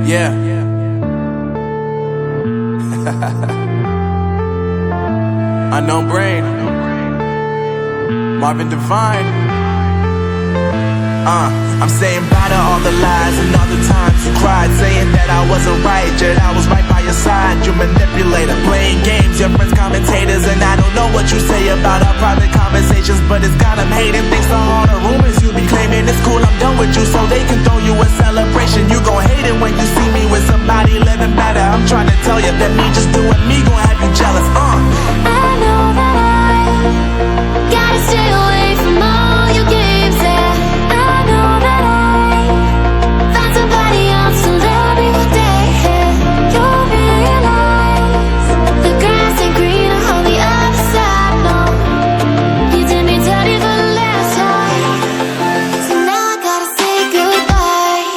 Yeah. Unknown Brain, Marvin Divine. I'm saying bye to all the lies and all the times you cried, saying that I wasn't right, yet I was right by your side. You manipulator, playing games, your friends commentators, and I don't know what you say about our private conversations, but it's got them hating. Thanks to all the rumors you be claiming. It's cool, I'm done with you, so they can throw you a celebration. You gon' hate it when you see me with somebody living better. I'm trying to tell you that me just doing me gon' have you jealous. I know that I gotta stay away from all your games. Yeah, I know that I found somebody else to love me one day. You'll realize the grass ain't greener on the other side. No, you did me dirty for the last time, so now I gotta say goodbye.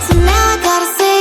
So now I gotta say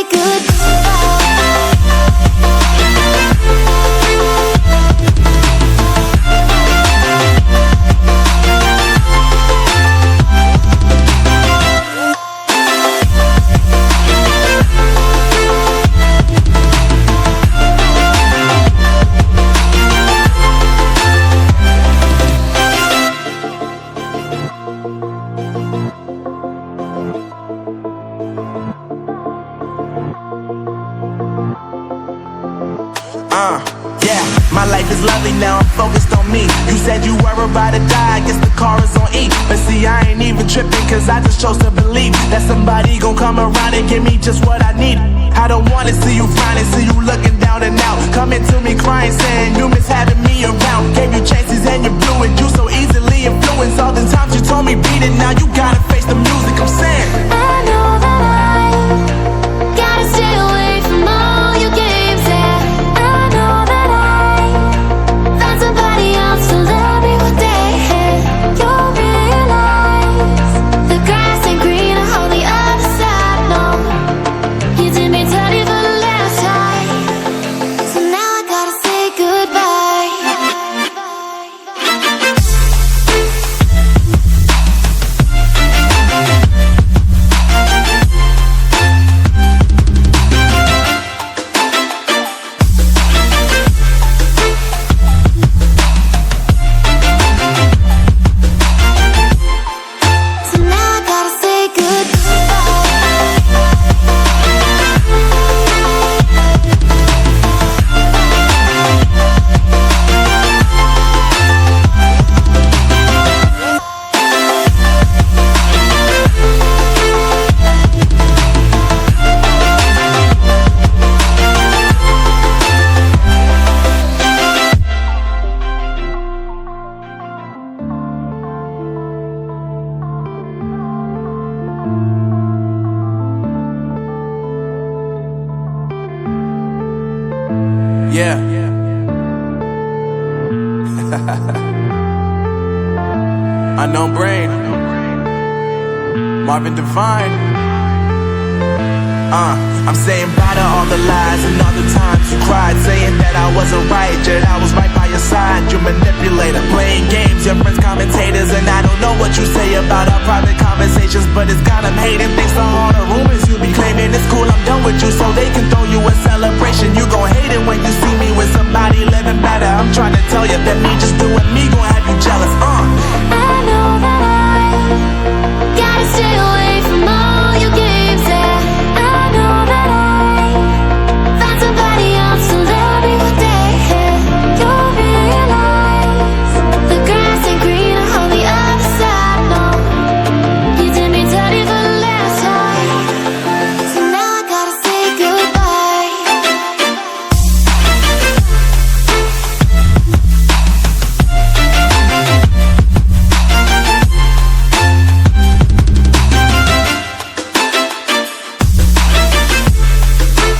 Yeah, my life is lovely now, I'm focused on me. You said you were about to die, I guess the car is on E. But see, I ain't even tripping, cause I just chose to believe that somebody gon' come around and give me just what I need. I don't wanna see you frowning, see you looking down and out, coming to me crying, saying you miss having me around. Gave you chances and you blew it, you so easily influenced. All the times you told me beat it, now you gotta face the music. I'm saying I know that I gotta stay away from all your games. Yeah, I know that I found somebody else to love me one day. You'll realize the grass ain't greener on the other side. No, you did me dirty for the last time, so now I gotta say goodbye. So now I gotta say yeah. Unknown Brain, Marvin Divine. I'm saying bye to all the lies and all the times you cried, saying that I wasn't right, yet I was right by your side. You manipulator, playing games, your friends commentators, and I don't know what you say about our private conversations, but it's got them hating. Thanks to all the rumors you be claiming. It's cool, I'm done with you, so they can throw you a celebration. You gon' hate it when you see me with somebody living better. I'm trying to tell you that me just doing me gon' have you jealous.